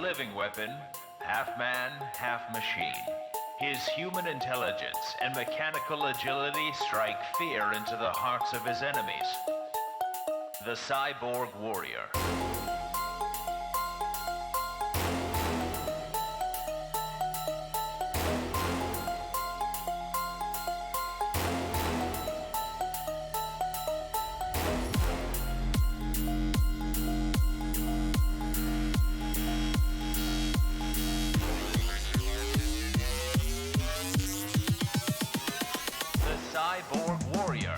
living weapon, half man, half machine. His human intelligence and mechanical agility strike fear into the hearts of his enemies. The Cyborg Warrior. Cyborg Warrior.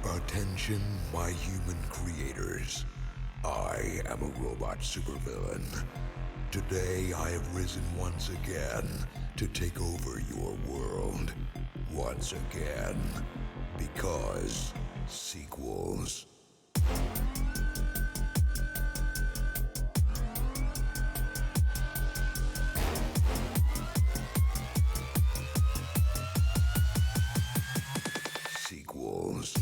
Attention, my human creators. I am a robot supervillain. Today I have risen once again to take over your world. Once again. Because sequels. Sequels.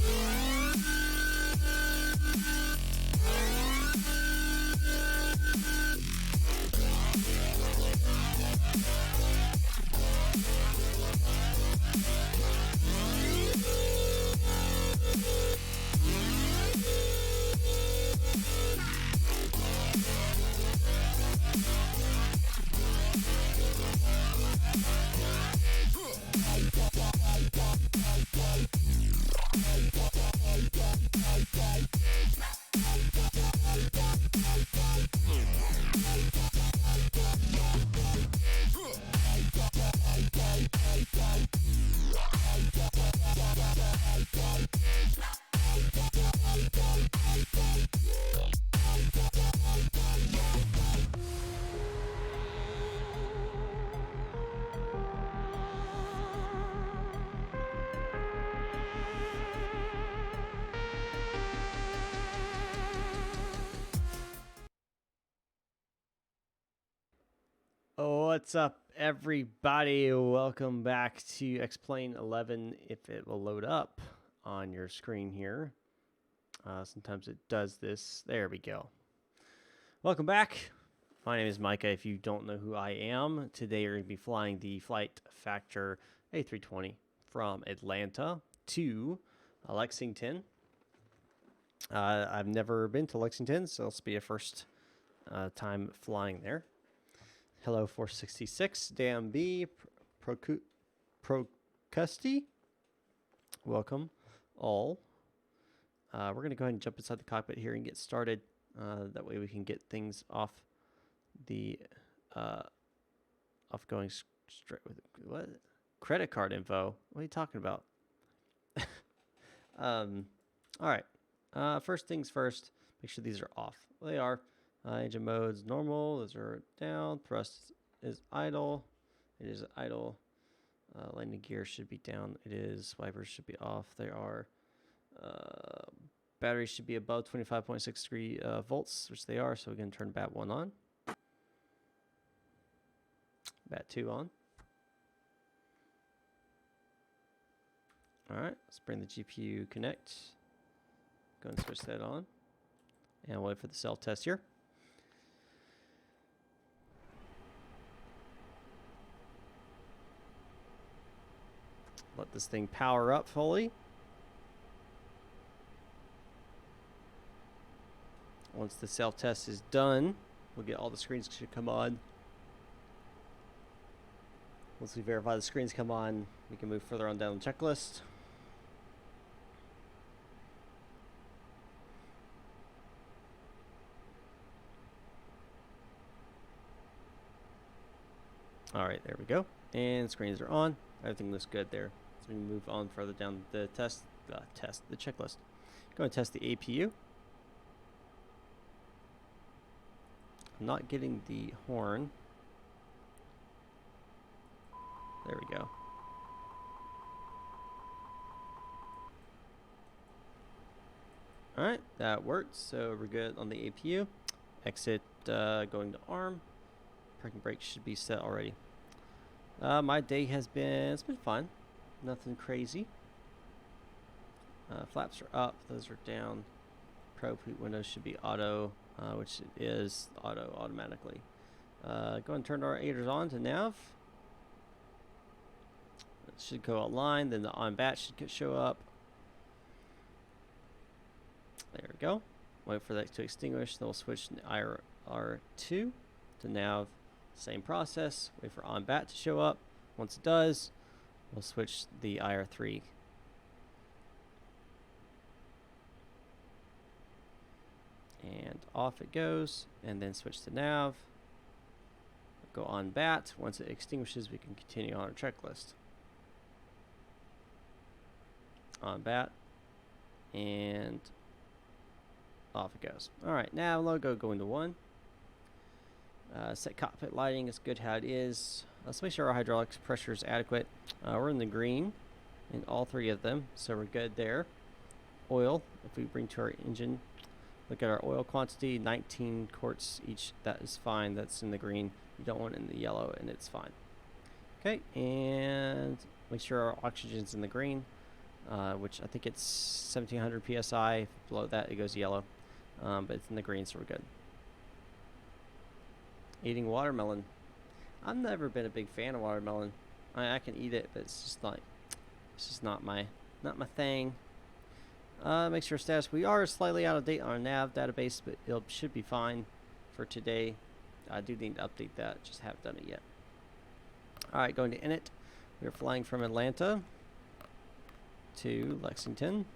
What's up, everybody? Welcome back to Explain 11, if it will load up on your screen here. Sometimes it does this. There we go. Welcome back. My name is Micah. If you don't know who I am, today we're going to be flying the Flight Factor A320 from Atlanta to Lexington. I've never been to Lexington, so this will be a first time flying there. Hello, 466, Dan B, Procusti. Welcome, all. We're going to go ahead and jump inside the cockpit here and get started. That way we can get things off the going straight with what? Credit card info. What are you talking about? All right. First things first, make sure these are off. Well, they are. Engine mode's normal. Those are down. Thrust is idle. It is idle. Landing gear should be down. It is. Wipers should be off. They are. Batteries should be above 25.63 volts, which they are. So we're going to turn bat 1 on. Bat 2 on. All right. Let's bring the GPU connect. Go and switch that on. And wait for the self-test here. Let this thing power up fully. Once the self-test is done, we'll get all the screens should come on. Once we verify the screens come on, we can move further on down the checklist. Alright, there we go. And screens are on. Everything looks good there. So we can move on further down the the checklist. Go and test the APU. I'm not getting the horn. There we go. Alright, that worked. So we're good on the APU. Exit going to ARM. Parking brake should be set already. My day has been, it's been fun. Nothing crazy. Flaps are up, those are down. Probe heat windows should be auto, which it is auto automatically. Go ahead and turn our aiders on to nav. It should go outline, then the on bat should show up. There we go. Wait for that to extinguish, then we'll switch to IR2 to nav. Same process. Wait for on bat to show up. Once it does, we'll switch the IR3. And off it goes, and then switch to nav. Go on bat. Once it extinguishes, we can continue on our checklist. On bat, and off it goes. Alright, nav logo going to 1. Set cockpit lighting is good how it is. Let's make sure our hydraulic pressure is adequate. We're in the green in all 3 of them, so we're good there. Oil, if we bring to our engine, look at our oil quantity, 19 quarts each. That is fine. That's in the green. You don't want it in the yellow, and it's fine. Okay, and make sure our oxygen's in the green, which I think it's 1700 psi. Below that, it goes yellow, but it's in the green, so we're good. Eating watermelon. I've never been a big fan of watermelon. I can eat it, but it's just not my thing. Make sure status. We are slightly out of date on our nav database, but it should be fine for today. I do need to update that. Just haven't done it yet. All right, going to init. We're flying from Atlanta to Lexington.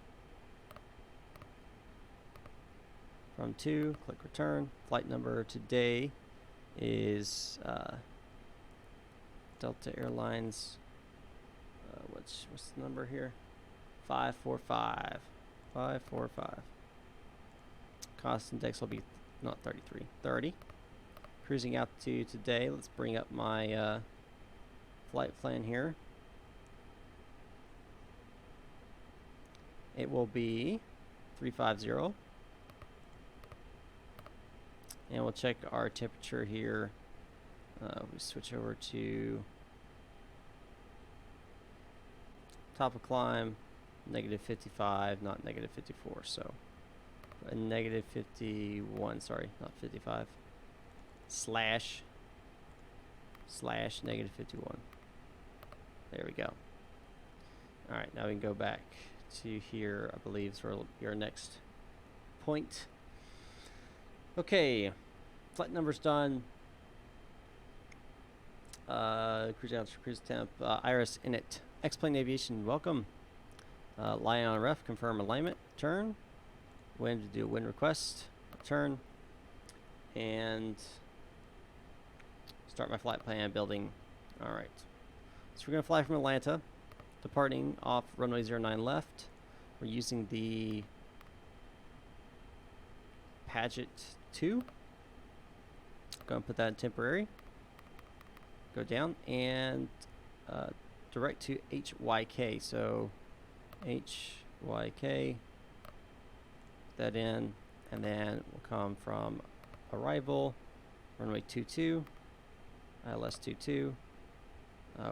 From 2, click return. Flight number today is Delta Airlines. What's the number here? 545. 545. Cost index will be not 33, 30. Cruising altitude today. Let's bring up my flight plan here. It will be 350. And we'll check our temperature here. We switch over to top of climb, -55, not -54. So a -51, sorry, not 55. Slash -51. There we go. All right, now we can go back to here. I believe is our next point. Okay, flight number's done. Cruise altitude, cruise temp, Iris init. X-plane aviation, welcome. Lie on ref, confirm alignment, turn. Wind to do a wind request, turn. And start my flight plan building. All right. So we're gonna fly from Atlanta, departing off runway 09 left. We're using the Paget 2. Go and put that in temporary. Go down and direct to HYK. So HYK, put that in, and then we'll come from arrival, runway 22, ILS 22.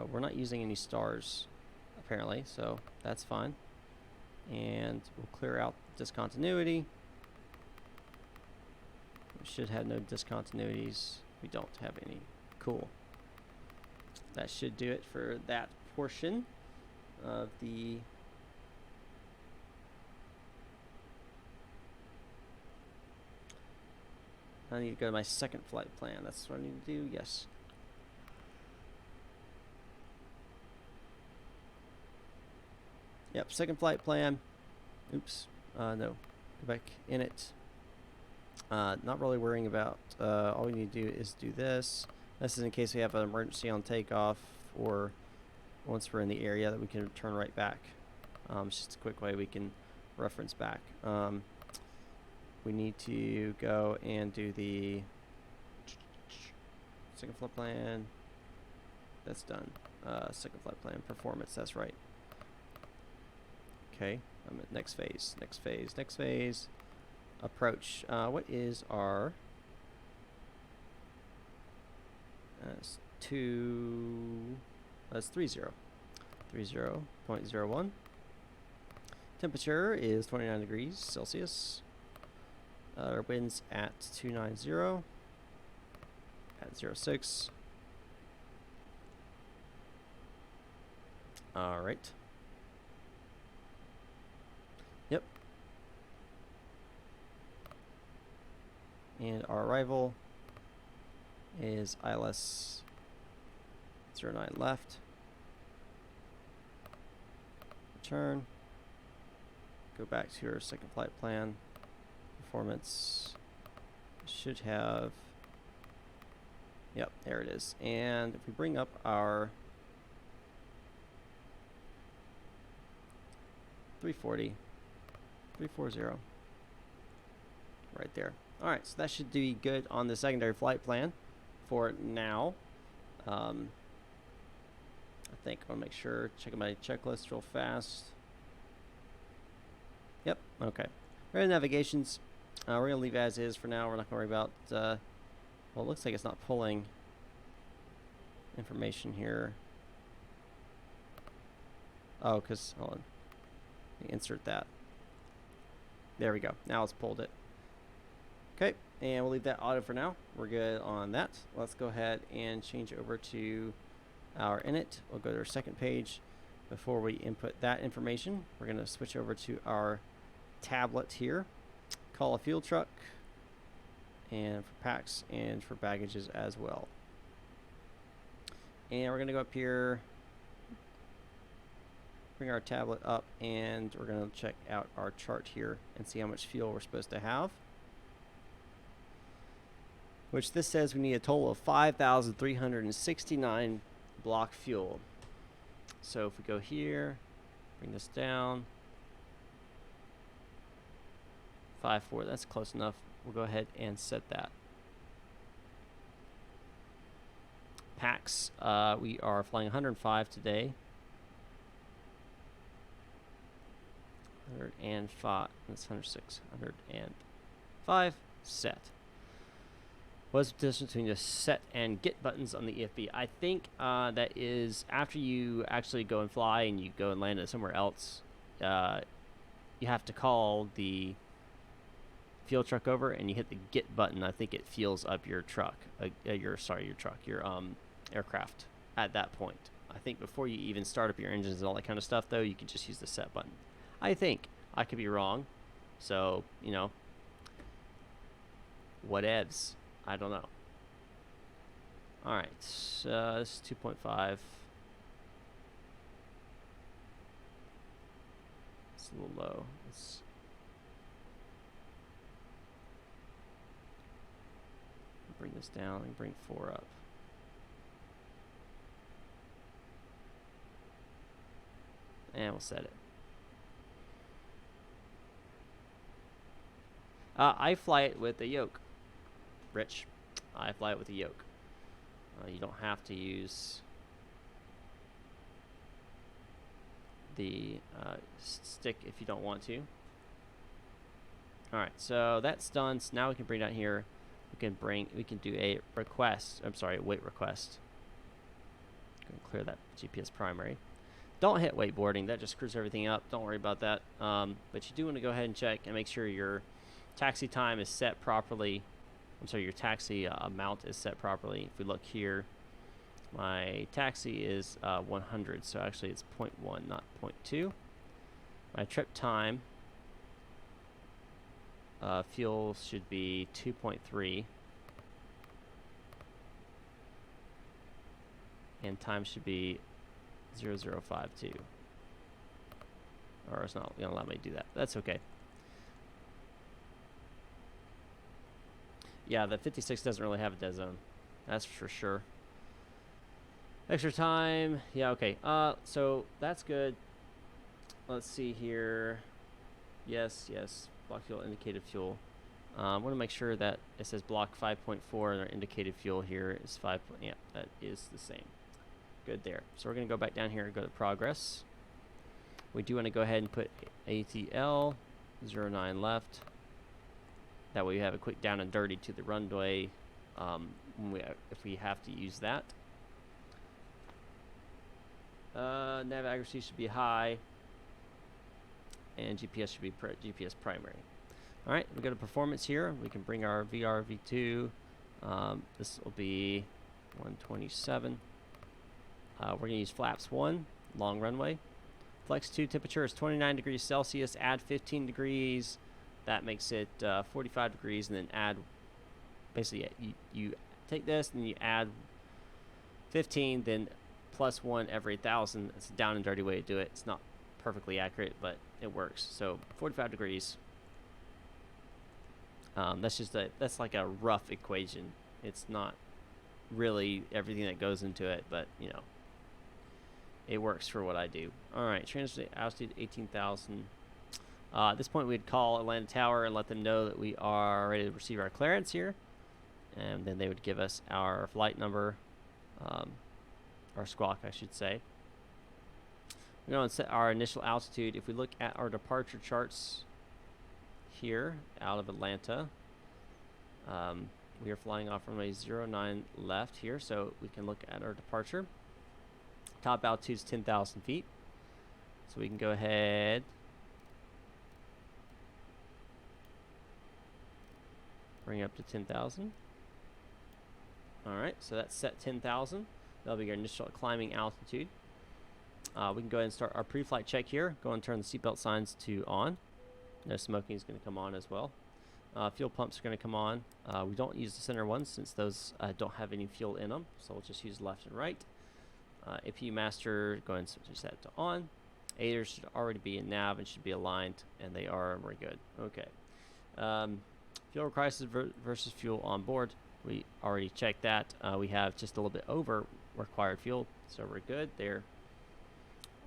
We're not using any stars apparently, so that's fine. And we'll clear out discontinuity. We should have no discontinuities. We don't have any. Cool. That should do it for that portion of the I need to go to my second flight plan. That's what I need to do. Yes. Yep, second flight plan. Oops. No. Go back in it. Not really worrying about, all we need to do is do this. This is in case we have an emergency on takeoff, or once we're in the area that we can turn right back. It's just a quick way we can reference back. We need to go and do the second flight plan. That's done. Second flight plan performance. That's right. Okay, I'm at next phase. Next phase. Next phase. Approach. What is our? That's 30. 30.01. Temperature is 29 degrees Celsius. Our winds at 290 at 06. All right. Yep. And our arrival is ILS 09 left. Return. Go back to your second flight plan. Performance should have. Yep, there it is. And if we bring up our 340, right there. All right, so that should be good on the secondary flight plan for now. I think I'll make sure, checking my checklist real fast. Yep, okay. Right, navigations. We're going to leave as is for now. We're not going to worry about, well, it looks like it's not pulling information here. Oh, because, hold on. Let me insert that. There we go. Now it's pulled it. Okay, and we'll leave that auto for now. We're good on that. Let's go ahead and change over to our init. We'll go to our second page. Before we input that information, we're going to switch over to our tablet here. Call a fuel truck, and for packs and for baggages as well. And we're going to go up here, bring our tablet up, and we're going to check out our chart here and see how much fuel we're supposed to have. Which this says we need a total of 5,369 block fuel. So if we go here, bring this down, 5.4, that's close enough. We'll go ahead and set that. Packs, we are flying 105 today. 105, that's 106, 105, set. What's the difference between the set and get buttons on the EFB? I think that is after you actually go and fly and you go and land it somewhere else, you have to call the fuel truck over and you hit the get button. I think it fuels up your truck, your aircraft at that point. I think before you even start up your engines and all that kind of stuff, though, you can just use the set button. I think. I could be wrong. So, you know, whatevs. I don't know. Alright, this is 2.5. It's a little low. Let's bring this down and bring 4 up. And we'll set it. I fly it with a yoke. Rich. I fly it with a yoke. You don't have to use the stick if you don't want to. Alright, so that's done. So now we can bring down here. We can do a request. I'm sorry, wait request. Clear that GPS primary. Don't hit wakeboarding. That just screws everything up. Don't worry about that. But you do want to go ahead and check and make sure your taxi time is set properly. I'm sorry, your taxi amount is set properly. If we look here, my taxi is 100, so actually it's 0.1, not 0.2. My trip time, fuel should be 2.3. And time should be 0052. Or it's not going to allow me to do that. That's okay. Yeah, the 56 doesn't really have a dead zone. That's for sure. Extra time. Yeah, okay. So that's good. Let's see here. Yes. Block fuel, indicated fuel. I want to make sure that it says block 5.4 and our indicated fuel here is 5. Yeah, that is the same. Good there. So we're going to go back down here and go to progress. We do want to go ahead and put ATL 09 left. That way we have a quick down and dirty to the runway if we have to use that. Nav accuracy should be high. And GPS should be GPS primary. All right, we go to performance here. We can bring our VR V2. This will be 127. We're going to use flaps 1, long runway. Flex 2 temperature is 29 degrees Celsius. Add 15 degrees. That makes it 45 degrees. And then add, basically, you take this and you add 15, then plus 1 every 1,000. It's a down and dirty way to do it. It's not perfectly accurate, but it works. So 45 degrees. That's like a rough equation. It's not really everything that goes into it, but you know, it works for what I do. All right, transit altitude 18,000. At this point, we'd call Atlanta Tower and let them know that we are ready to receive our clearance here, and then they would give us our flight number, our squawk, I should say. We're going to set our initial altitude. If we look at our departure charts here out of Atlanta, we are flying off runway 09 left here, so we can look at our departure. Top altitude is 10,000 feet, so we can go ahead bring it up to 10,000. All right, so that's set 10,000. That'll be our initial climbing altitude. We can go ahead and start our pre-flight check here. Go and turn the seatbelt signs to on. No smoking is going to come on as well. Fuel pumps are going to come on. We don't use the center ones since those don't have any fuel in them, so we'll just use left and right. APU master, go ahead and switch that to on. Aiders should already be in nav and should be aligned, and they are, and we're good. Okay. Fuel crisis versus fuel on board. We already checked that. We have just a little bit over required fuel, so we're good there.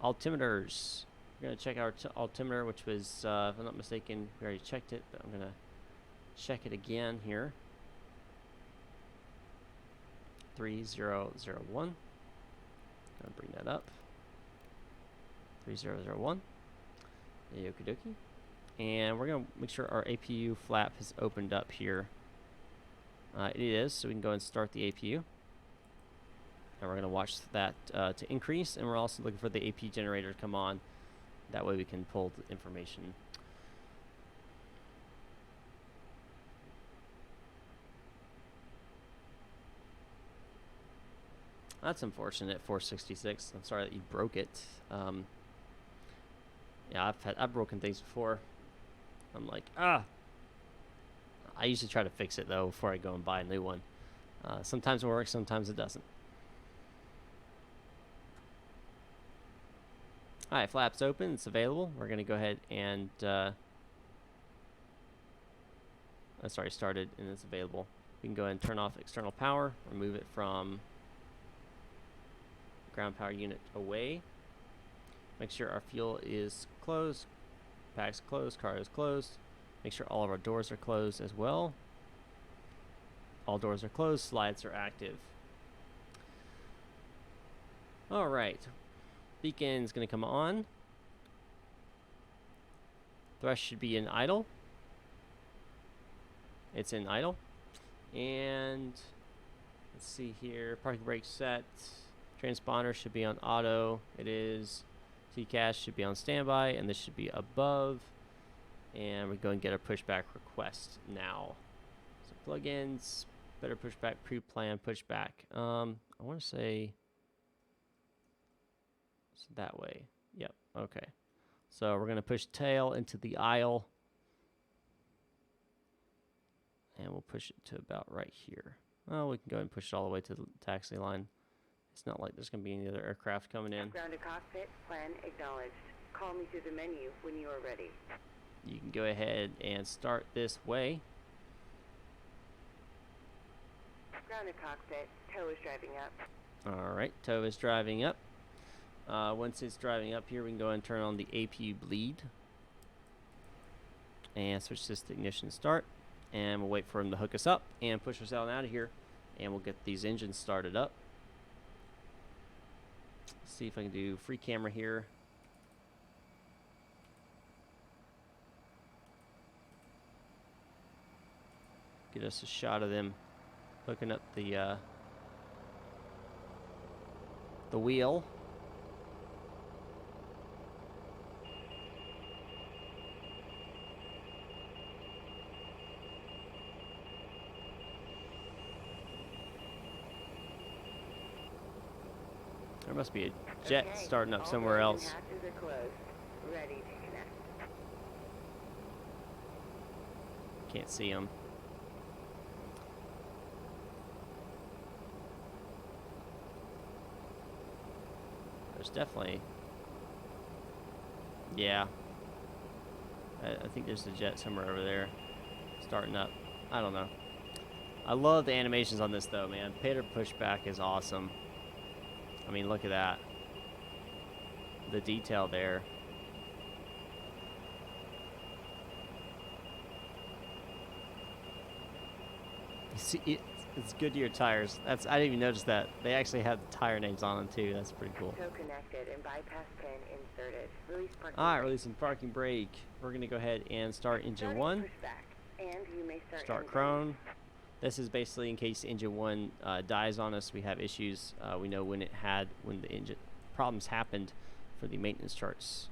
Altimeters. We're going to check our altimeter, which was, if I'm not mistaken, we already checked it, but I'm going to check it again here. 3001. Going to bring that up. 3001. Okie dokie. And we're going to make sure our APU flap has opened up here. It is, so we can go and start the APU. And we're going to watch that to increase, and we're also looking for the AP generator to come on. That way we can pull the information. That's unfortunate, 466. I'm sorry that you broke it. Yeah, I've broken things before. I'm like, I usually try to fix it though before I go and buy a new one. Sometimes it works, sometimes it doesn't. Alright, flaps open, it's available. We're going to go ahead and started and it's available. We can go ahead and turn off external power, remove it from ground power unit away. Make sure our fuel is closed, pack's closed, car is closed. Make sure all of our doors are closed as well. All doors are closed, slides are active. Alright. Beacon is going to come on. Thrust should be in idle. It's in idle. And let's see here. Parking brake set. Transponder should be on auto. It is. TCAS should be on standby, and this should be above. And we're going to get a pushback request now. So plugins, better pushback, pre-plan pushback. I want to say it's that way. Yep. Okay. So we're going to push tail into the aisle. And we'll push it to about right here. Well, we can go ahead and push it all the way to the taxi line. It's not like there's going to be any other aircraft coming in. Ground to cockpit, plan acknowledged. Call me through the menu when you are ready. You can go ahead and start this way. Ground to cockpit, tow is driving up. Alright, tow is driving up. Once it's driving up here, we can go and turn on the APU bleed. And switch this to ignition start. And we'll wait for him to hook us up and push us out and out of here. And we'll get these engines started up. See if I can do free camera here. Get us a shot of them hooking up the wheel. There must be a jet Okay, starting up all somewhere doors else. and hatches are closed. Ready to connect. Can't see them. There's definitely... Yeah. I think there's a jet somewhere over there starting up. I don't know. I love the animations on this though, man. Pater Pushback is awesome. I mean, look at that. The detail there. You see, it's Goodyear tires. I didn't even notice that. They actually had the tire names on them too. That's pretty cool. Tow connected and bypass pin inserted. Release parking Alright, brake. releasing parking brake. We're going to go ahead and start engine Starting 1. pushback, and you may Start engine. crone. This is basically in case engine 1 dies on us. We have issues. We know when the engine problems happened for the maintenance charts.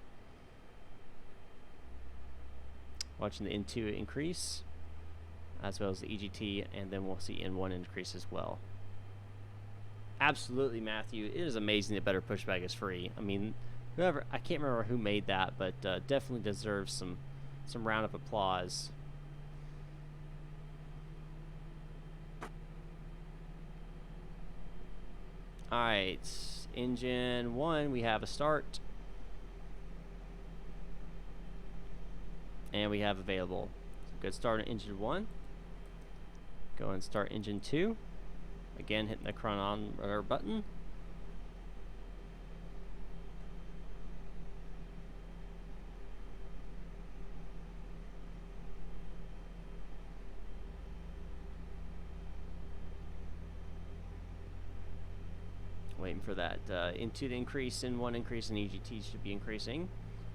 Watching the N2 increase, as well as the EGT, and then we'll see N1 increase as well. Absolutely, Matthew. It is amazing that Better Pushback is free. I mean, whoever, I can't remember who made that, but definitely deserves some round of applause. Alright, engine 1, we have a start. And we have available. So good start on engine 1. Go and start engine 2. Again, hitting the chronometer button. Waiting for that into the increase, in one increase in EGT should be increasing.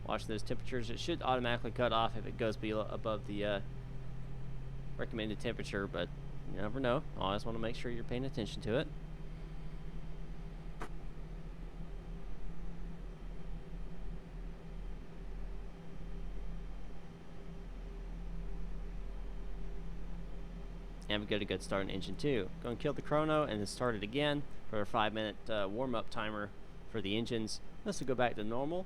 Watch those temperatures. It should automatically cut off if it goes below above the recommended temperature, but you never know. Always want to make sure you're paying attention to it. And we got a good start in engine 2. Go and kill the chrono and then start it again for a 5-minute warm-up timer for the engines. This will go back to normal.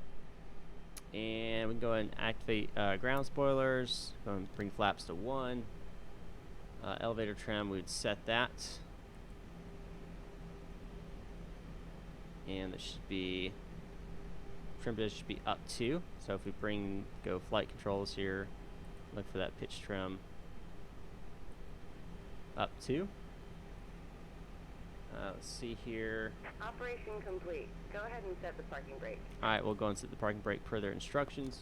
And we can go ahead and activate ground spoilers. Go and bring flaps to 1. Elevator trim, we'd set that. And it should be, trim position should be up 2. So if we go flight controls here, look for that pitch trim. Up 2. Let's see here. Operation complete. Go ahead and set the parking brake. Alright, we'll go and set the parking brake per their instructions.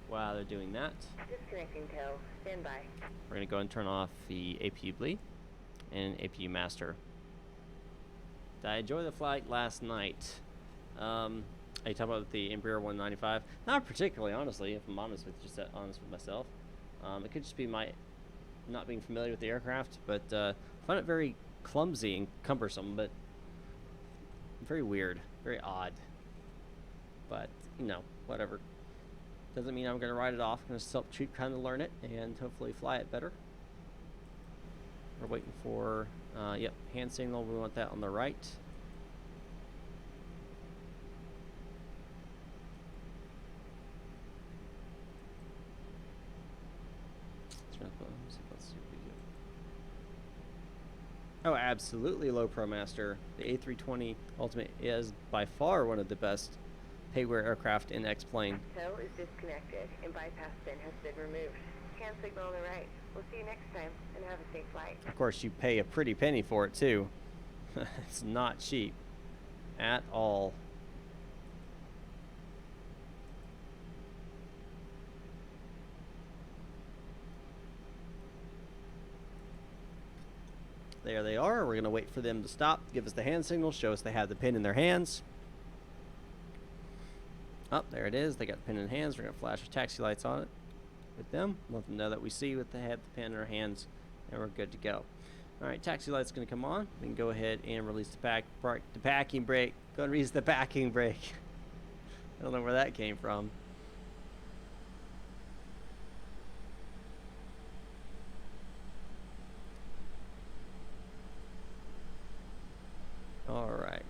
While they're doing that, Disconnecting tow. Stand by. we're going to go and turn off the APU bleed and APU master. Did I enjoy the flight last night? Are you talking about the Embraer 195? Not particularly, honestly, if I'm honest with myself. It could just be my not being familiar with the aircraft, but I found it very clumsy and cumbersome, but very weird, very odd. But, you know, whatever. Doesn't mean I'm going to write it off. I'm going to self-treat, kind of learn it, and hopefully fly it better. We're waiting for, yep, hand signal. We want that on the right. Let's see if we get. Oh, absolutely, low pro master. The A320 Ultimate is by far one of the best payware aircraft in X-Plane. Tow is disconnected and bypass pin has been removed. Hand signal on the right. We'll see you next time and have a safe flight. Of course, you pay a pretty penny for it too. It's not cheap at all. There they are. We're going to wait for them to stop, give us the hand signal, show us they have the pin in their hands. Oh, there it is. They got the pin in their hands. We're going to flash our taxi lights on it with them. Let them know that we see what they have the pin in their hands, and we're good to go. All right, taxi light's going to come on. We can go ahead and release the packing brake. Go and release the packing brake. I don't know where that came from. All right.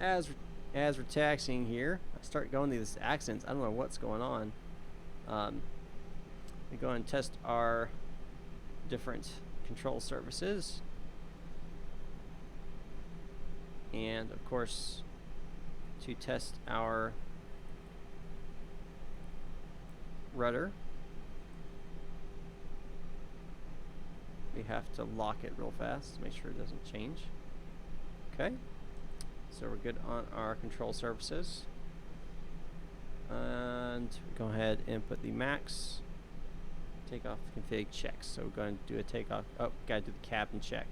As we're taxiing here, I start going to these accidents. I don't know what's going on. We go and test our different control surfaces, and of course, to test our rudder, we have to lock it real fast to make sure it doesn't change. Okay, so we're good on our control surfaces, and go ahead and put the max takeoff config checks. So we're going to do a takeoff. Oh, gotta do the cabin check.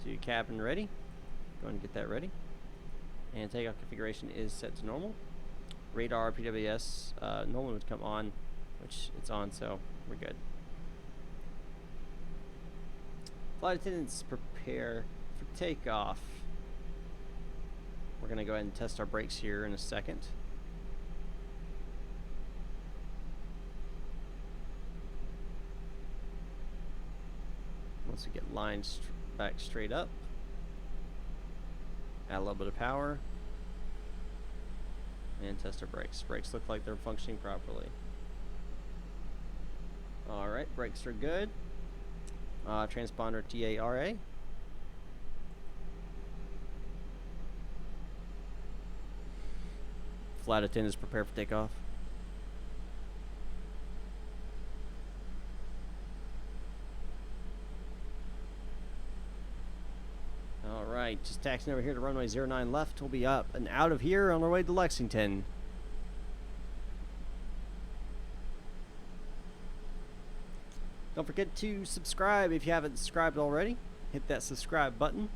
Do cabin ready. Go ahead and get that ready. And takeoff configuration is set to normal. Radar PWS normally would come on, which it's on, so we're good. Flight attendants prepare for takeoff. We're gonna go ahead and test our brakes here in a second. Once we get lined back straight up, add a little bit of power, and test our brakes. Brakes look like they're functioning properly. Alright, brakes are good. Transponder TARA. Flight attendants prepare for takeoff. Alright, just taxiing over here to runway 09 left. We'll be up and out of here on our way to Lexington. Don't forget to subscribe if you haven't subscribed already. Hit that subscribe button.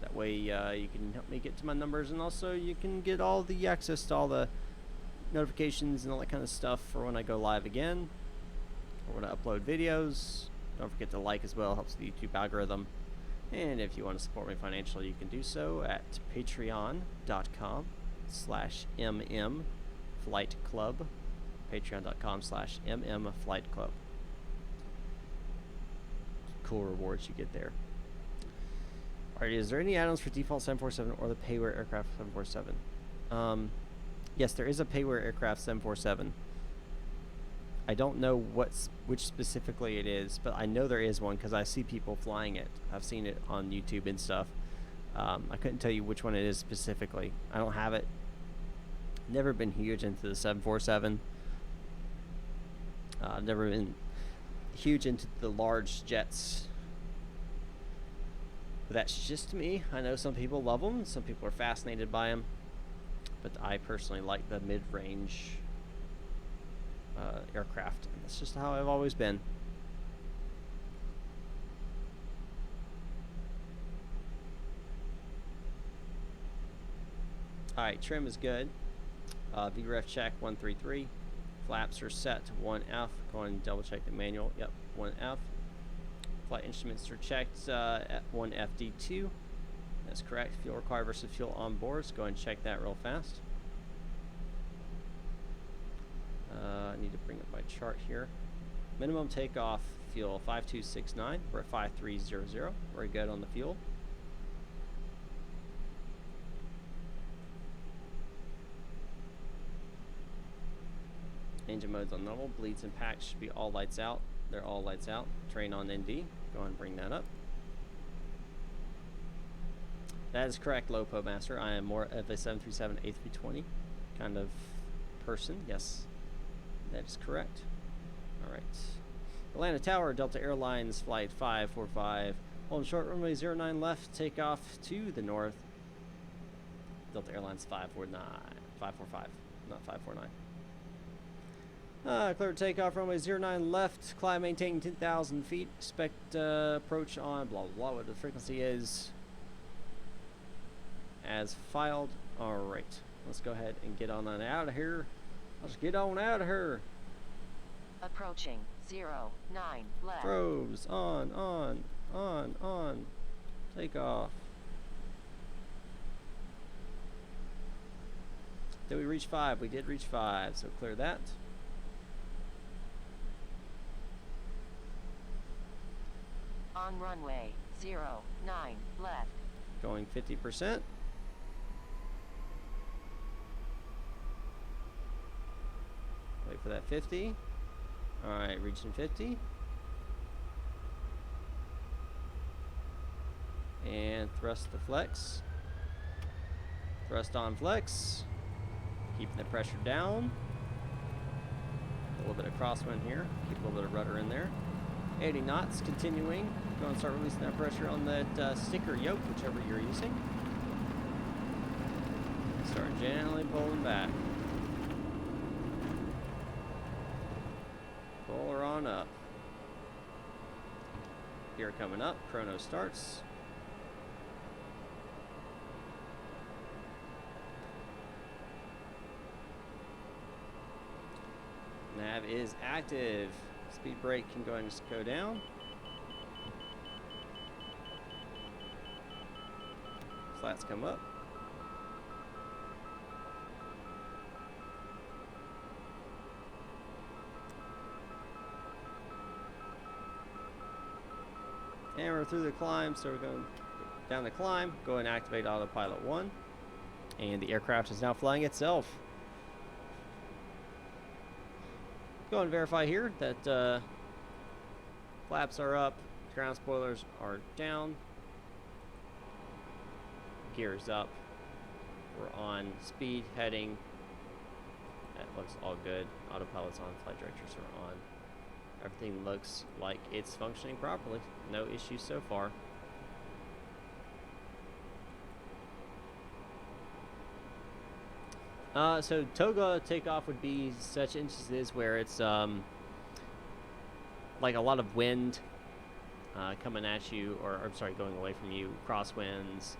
That way you can help me get to my numbers, and also you can get all the access to all the notifications and all that kind of stuff for when I go live again, or when I upload videos. Don't forget to like as well, helps the YouTube algorithm. And if you want to support me financially, you can do so at patreon.com/mmflightclub. patreon.com/mmflightclub. Cool rewards you get there. Alright, is there any add-ons for default 747 or the payware aircraft 747? Yes, there is a payware aircraft 747. I don't know which specifically it is, but I know there is one because I see people flying it. I've seen it on YouTube and stuff. I couldn't tell you which one it is specifically. I don't have it. Never been huge into the 747. Never been huge into the large jets. But that's just me. I know some people love them. Some people are fascinated by them. But I personally like the mid-range aircraft. And that's just how I've always been. Alright, trim is good. VREF check 133. Flaps are set to 1F. Go ahead and double check the manual. Yep, 1F. Flight instruments are checked at 1FD2. That's correct. Fuel required versus fuel on board. So go ahead and check that real fast. I need to bring up my chart here. Minimum takeoff fuel 5269. We're at 5300. Very good on the fuel. Engine mode's on normal. Bleeds and packs should be all lights out. They're all lights out. Train on ND. Go ahead and bring that up. That is correct, Lopo Master. I am more of a 737 A320 kind of person. Yes, that is correct. All right. Atlanta Tower, Delta Airlines Flight 545. Holding short runway 09 left. Takeoff to the north. Delta Airlines 545, not 549. Clear takeoff, runway 09 left. Climb maintaining 10,000 feet. Expect approach on blah, blah, blah. What the frequency is as filed. All right. Let's go ahead and get on out of here. Let's get on out of here. Approaching 09 left. Probes on. Take off. Did we reach 5? We did reach 5, so clear that. On runway 09 left. Going 50%. Wait for that 50. Alright, reaching 50. And thrust to flex. Thrust on flex. Keeping the pressure down. A little bit of crosswind here. Keep a little bit of rudder in there. 80 knots, continuing. Go and start releasing that pressure on that sticker yoke, whichever you're using. Start gently pulling back. Pull her on up. Gear coming up. Chrono starts. Nav is active. Speed brake can go ahead and just go down. Flats come up. And we're through the climb, so we're going down the climb. Go ahead and activate autopilot 1. And the aircraft is now flying itself. Go and verify here that flaps are up, ground spoilers are down, gears up, we're on speed, heading, that looks all good, autopilot's on, flight directors are on, everything looks like it's functioning properly, no issues so far. So toga takeoff would be such instances where it's like a lot of wind coming at you, or I'm sorry, going away from you, crosswinds,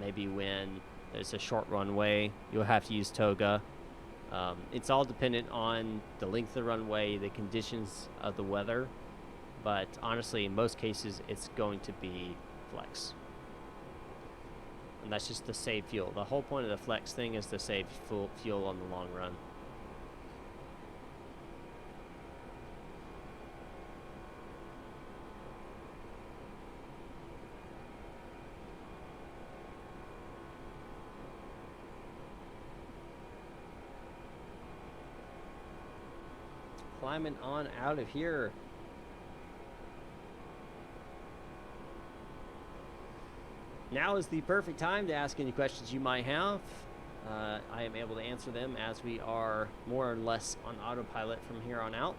maybe when there's a short runway, you'll have to use toga. It's all dependent on the length of the runway, the conditions of the weather, but honestly, in most cases, it's going to be flex. And that's just to save fuel. The whole point of the flex thing is to save fuel on the long run. Climbing on out of here. Now is the perfect time to ask any questions you might have. I am able to answer them as we are more or less on autopilot from here on out.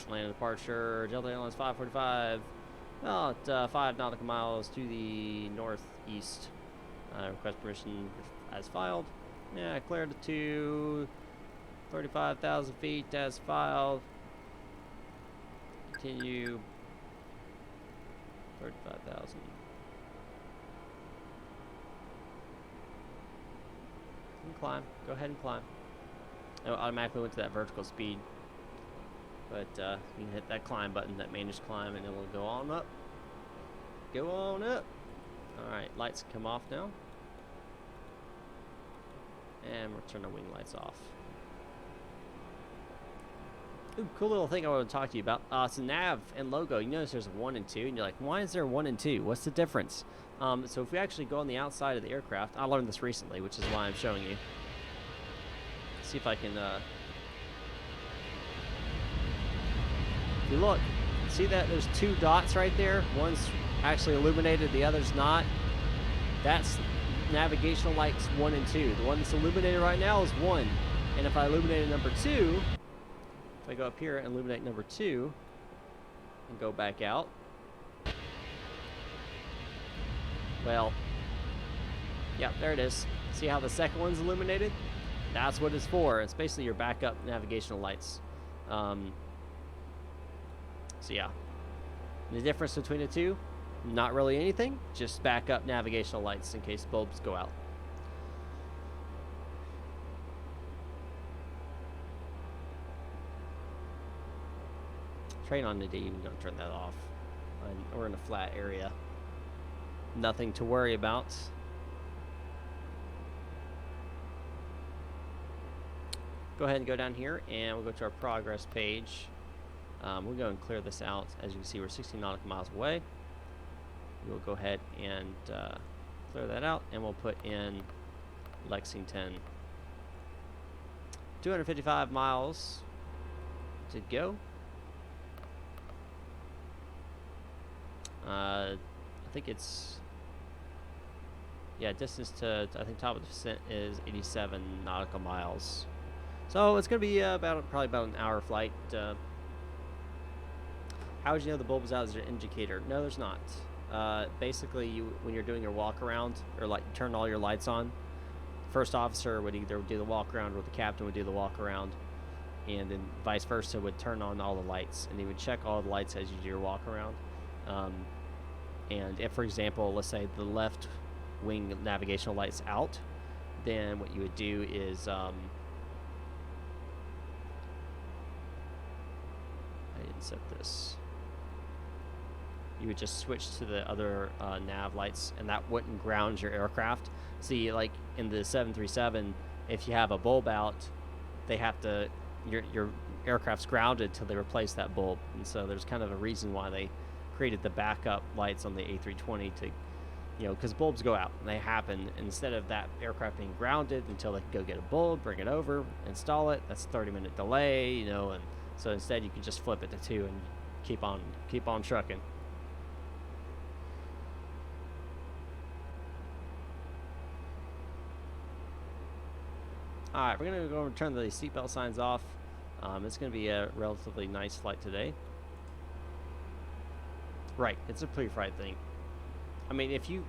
Land of departure, Delta Airlines 545, about 5 nautical miles to the northeast. Request permission as filed. Yeah, cleared to 35,000 feet as filed. Continue. 35,000. Climb. Go ahead and climb. It automatically went to that vertical speed. But you can hit that climb button, that manage climb, and it will go on up. Go on up. Alright, lights come off now. And we'll turn the wing lights off. Ooh, cool little thing I want to talk to you about. So nav and logo, you notice there's a 1 and 2, and you're like, why is there 1 and 2? What's the difference? So if we actually go on the outside of the aircraft, I learned this recently, which is why I'm showing you. Let's see if I can, if you look, see that there's 2 dots right there? One's actually illuminated, the other's not. That's navigational lights 1 and 2. The one that's illuminated right now is 1. And if I illuminated number 2, if I go up here and illuminate number 2 and go back out, well, yeah, there it is. See how the second one's illuminated? That's what it's for. It's basically your backup navigational lights. So yeah, the difference between the two, not really anything, just backup navigational lights in case bulbs go out. Train on the D, you don't turn that off. We're in a flat area. Nothing to worry about. Go ahead and go down here and we'll go to our progress page. We'll go and clear this out. As you can see, we're 16 nautical miles away. We'll go ahead and clear that out, and we'll put in Lexington. 255 miles to go. I think it's, yeah, distance to I think top of the descent is 87 nautical miles. So it's going to be probably about an hour flight. How would you know the bulb is out as an indicator? No, there's not. Basically, when you're doing your walk around, or like turn all your lights on, first officer would either do the walk around or the captain would do the walk around, and then vice versa would turn on all the lights, and he would check all the lights as you do your walk around. And if, for example, let's say the left wing navigational light's out, then what you would do is I didn't set this. You would just switch to the other nav lights, and that wouldn't ground your aircraft. See, like in the 737, if you have a bulb out, they have to, your aircraft's grounded till they replace that bulb. And so there's kind of a reason why they created the backup lights on the A320 to, you know, because bulbs go out and they happen. Instead of that aircraft being grounded until they can go get a bulb, bring it over, install it, that's a 30-minute delay, you know, and so instead you can just flip it to 2 and keep on trucking. All right, we're gonna go and turn the seatbelt signs off. It's gonna be a relatively nice flight today. Right, it's a pre-flight thing. I mean, if you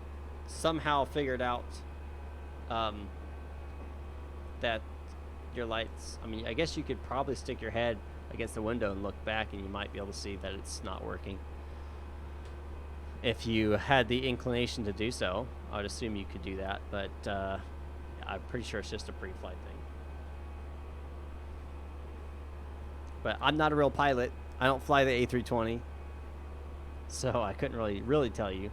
somehow figured out that your lights, I mean, I guess you could probably stick your head against the window and look back, and you might be able to see that it's not working. If you had the inclination to do so, I would assume you could do that, but I'm pretty sure it's just a pre-flight thing. But I'm not a real pilot. I don't fly the A320, so I couldn't really tell you.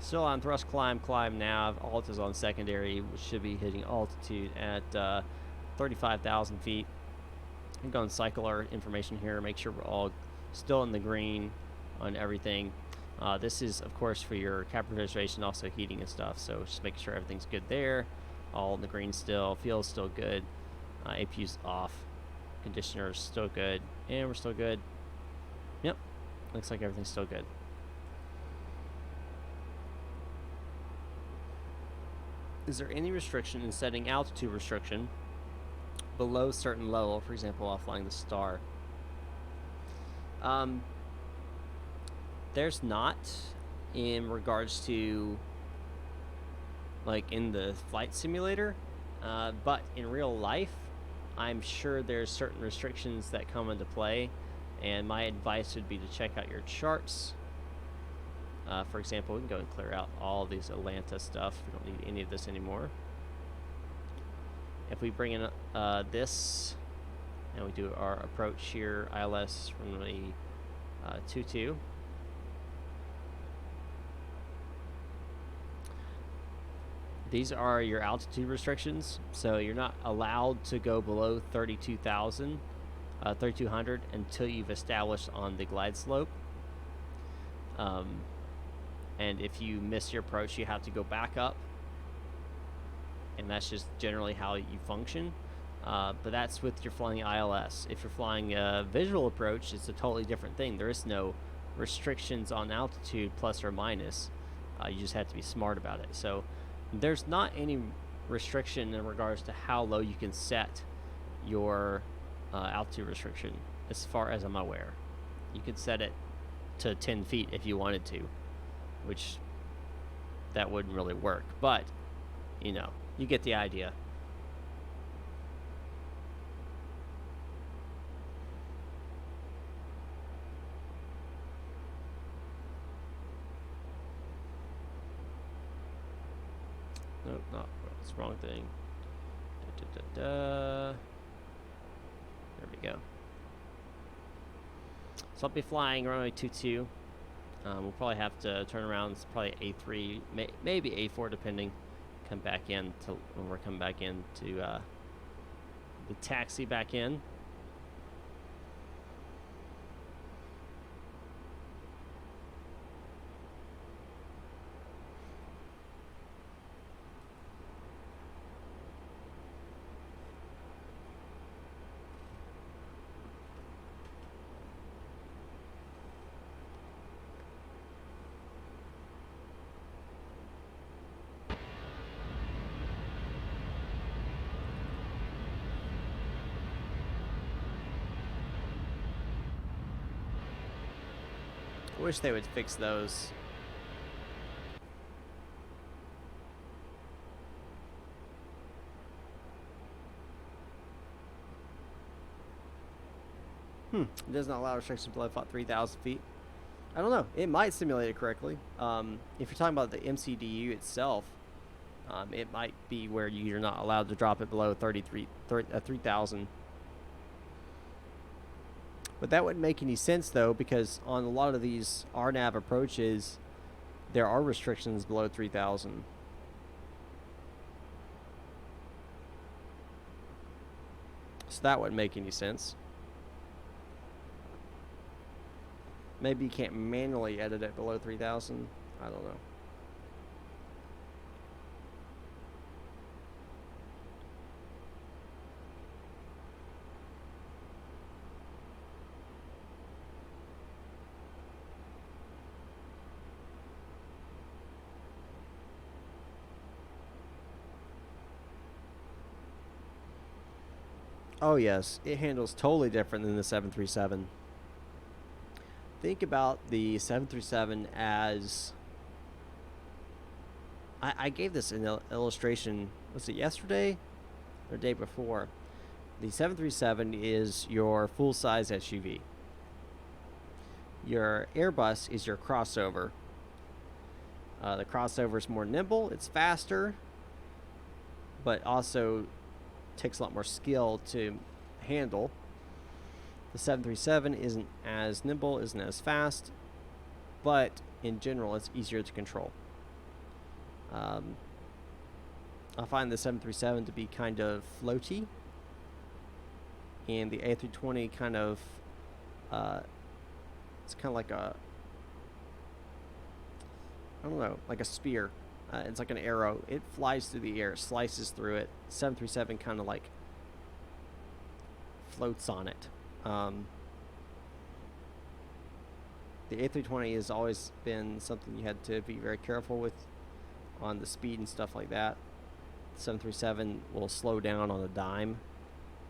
Still on thrust, climb, nav. Alt is on secondary, which should be hitting altitude at 35,000 feet. I'm going to cycle our information here, make sure we're all still in the green on everything. This is, of course, for your cabin refrigeration, also heating and stuff. So just make sure everything's good there. All in the green still. Fuel's still good. APU's off. Conditioner's still good. And we're still good. Yep. Looks like everything's still good. Is there any restriction in setting altitude restriction below certain level, for example, while flying the Star? There's not, in regards to, like, in the flight simulator, but in real life, I'm sure there's certain restrictions that come into play, and my advice would be to check out your charts. For example, we can go and clear out all of these Atlanta stuff. We don't need any of this anymore. If we bring in this, and we do our approach here, ILS from the 22. These are your altitude restrictions, so you're not allowed to go below 3,200 until you've established on the glide slope. And if you miss your approach, you have to go back up, and that's just generally how you function. But that's with your flying ILS. If you're flying a visual approach, it's a totally different thing. There is no restrictions on altitude plus or minus. You just have to be smart about it. So there's not any restriction in regards to how low you can set your altitude restriction, as far as I'm aware. You could set it to 10 feet if you wanted to, which that wouldn't really work. But, you know, you get the idea. Nope, not that's the wrong thing. There we go. So I'll be flying runway 22. We'll probably have to turn around. It's probably A3, maybe A4, depending. Come back in to when we're coming back in to the taxi back in. I wish they would fix those. It does not allow restrictions below 3,000 feet. I don't know. It might simulate it correctly. If you're talking about the MCDU itself, it might be where you're not allowed to drop it below 3,000. But that wouldn't make any sense, though, because on a lot of these RNAV approaches, there are restrictions below 3,000. So that wouldn't make any sense. Maybe you can't manually edit it below 3,000. I don't know. Oh yes, it handles totally different than the 737. Think about the 737 as... I gave this an illustration, was it yesterday or the day before? The 737 is your full-size SUV. Your Airbus is your crossover. The crossover is more nimble, it's faster, but also takes a lot more skill to handle. The 737 isn't as nimble, isn't as fast, but in general it's easier to control. I find the 737 to be kind of floaty, and the A320 kind of it's kind of like a, I don't know, like a spear. It's like an arrow. It flies through the air, slices through it. 737 kind of like floats on it. The A320 has always been something you had to be very careful with on the speed and stuff like that. The 737 will slow down on a dime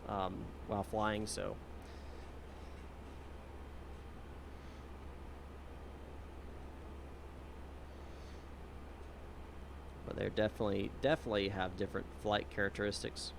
while flying, so but they definitely have different flight characteristics.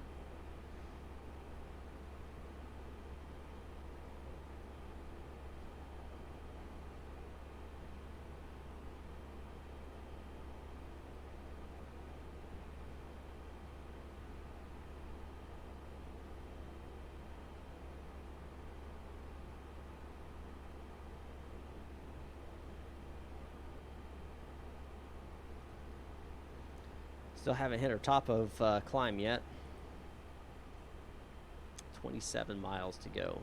Still haven't hit our top of climb yet. 27 miles to go.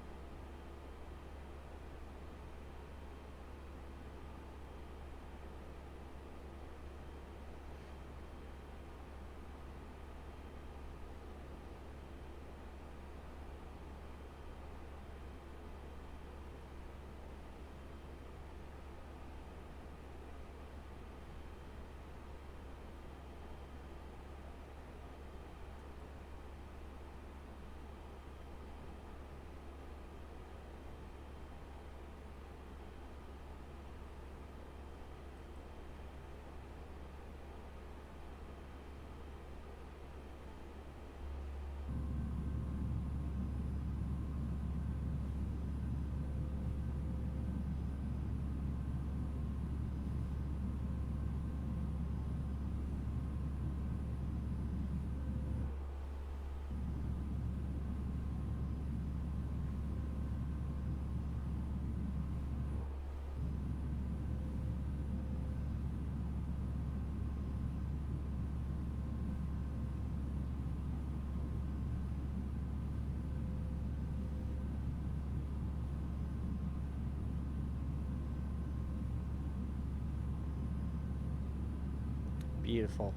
Beautiful.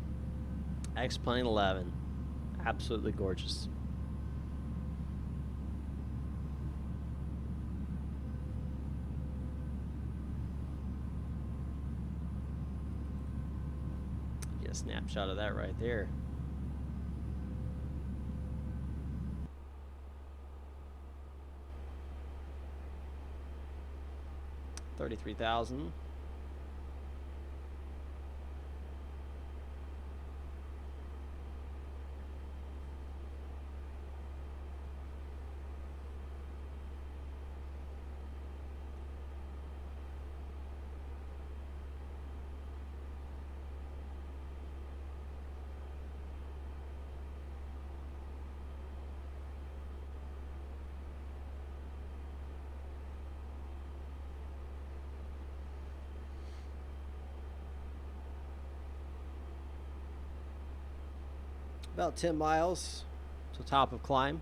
X-Plane 11. Absolutely gorgeous. Get a snapshot of that right there. $33,000. About 10 miles to top of climb.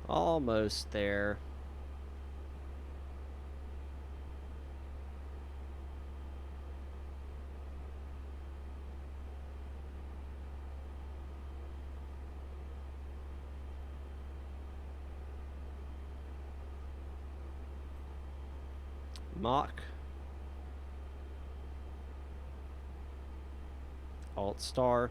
Almost there. Mach. Alt star.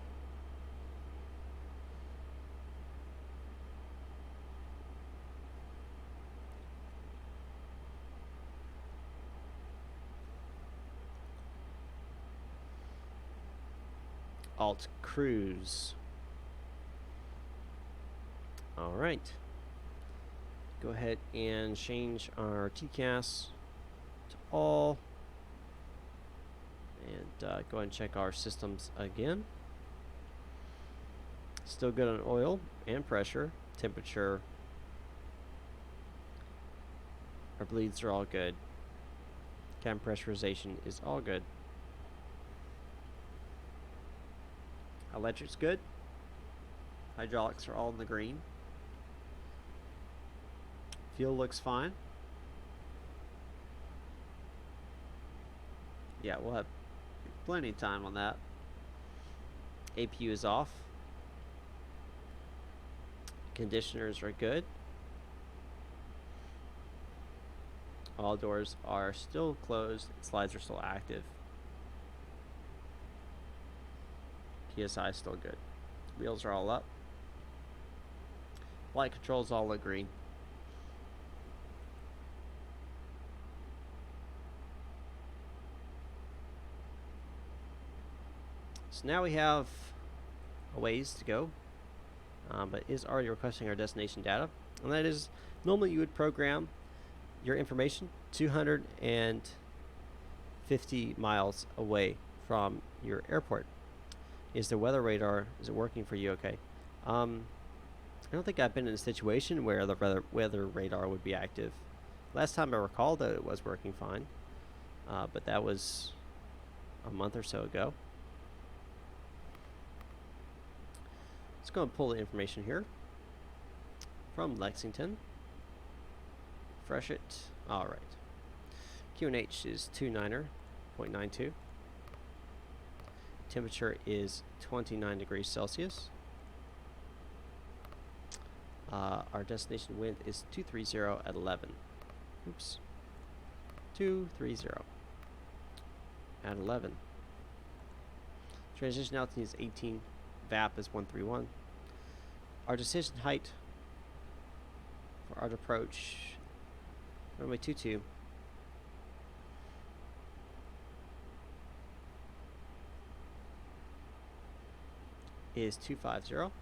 Alt cruise. All right. Go ahead and change our TCAS to all. And go ahead and check our systems again. Still good on oil and pressure, temperature. Our bleeds are all good. Cam pressurization is all good. Electric's good. Hydraulics are all in the green. Fuel looks fine. Yeah, we'll have plenty of time on that. APU is off. Conditioners are good. All doors are still closed. Slides are still active. PSI is still good. Wheels are all up. Flight controls all look green. So now we have a ways to go, but it is already requesting our destination data, and that is normally you would program your information 250 miles away from your airport. Is the weather radar, is it working for you okay? I don't think I've been in a situation where the weather radar would be active. Last time I recall that it was working fine, but that was a month or so ago. Let's go and pull the information here from Lexington. Refresh it. All right. QNH is 29.92. Temperature is 29 degrees Celsius. Our destination wind is 230 at 11. Oops. 230 at 11. Transition altitude is 18. VAP is 131. Our decision height for our approach, runway 22, is 250.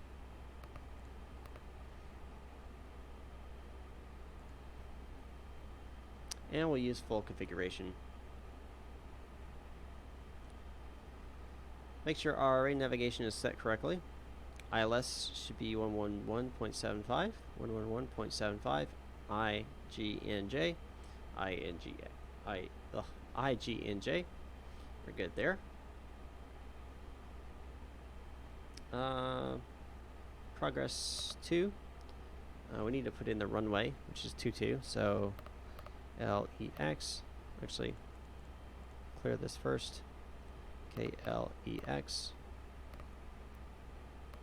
And we'll use full configuration. Make sure our array navigation is set correctly. ILS should be 111.75, 111.75, IGNJ, IGNJ. We're good there. Progress 2. We need to put in the runway, which is 22. So LEX. Actually, clear this first. KLEX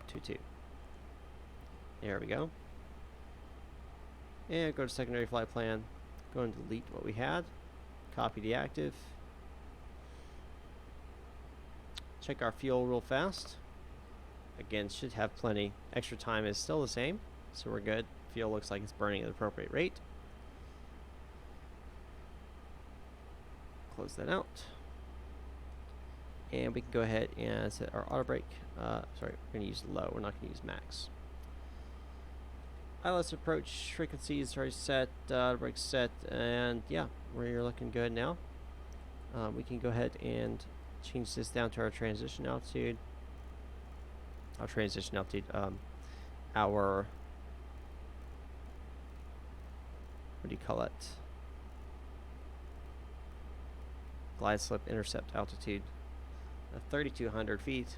22. There we go. And go to secondary flight plan. Go and delete what we had. Copy deactive. Check our fuel real fast. Again, should have plenty. Extra time is still the same, so we're good. Fuel looks like it's burning at the appropriate rate. Close that out. And we can go ahead and set our auto brake. Sorry, we're going to use low. We're not going to use max. ILS approach frequency is already set. Auto brake set, and yeah, we're looking good now. We can go ahead and change this down to our transition altitude. Our transition altitude. Our what do you call it? Glide slope intercept altitude. 3,200 feet.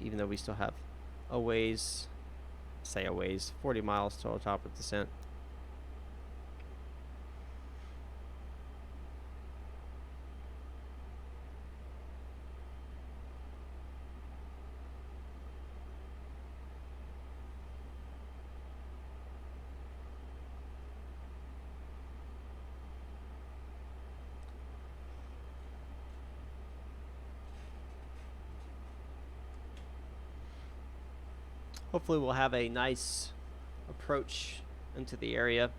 Even though we still have a ways, 40 miles total top of descent. Hopefully we'll have a nice approach into the area.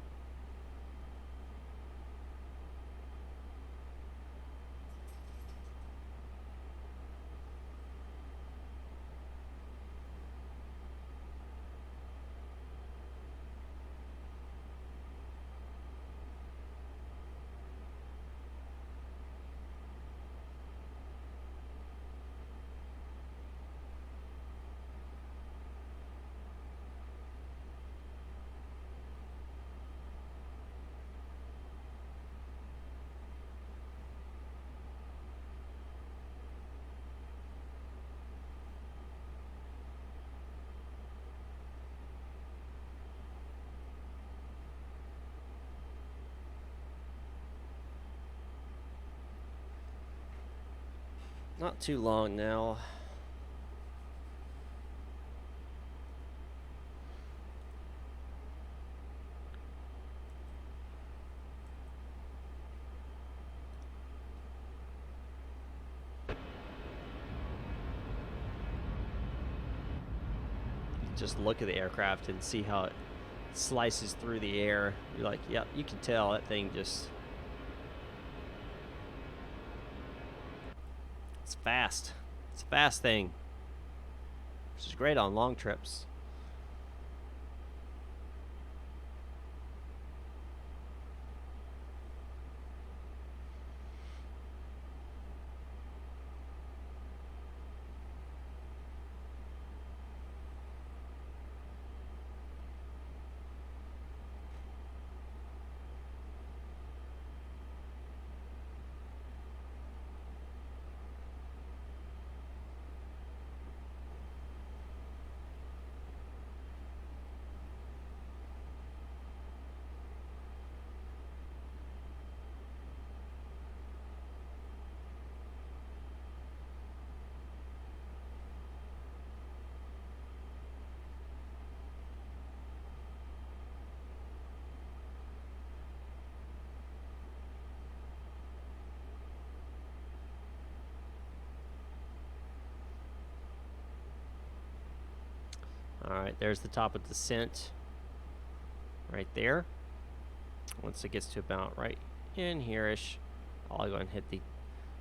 Not too long now. just look at the aircraft and see how it slices through the air. You're like, yep, you can tell that thing just... It's fast. It's a fast thing, which is great on long trips. Alright, there's the top of descent right there. Once it gets to about right in here-ish, I'll go and hit the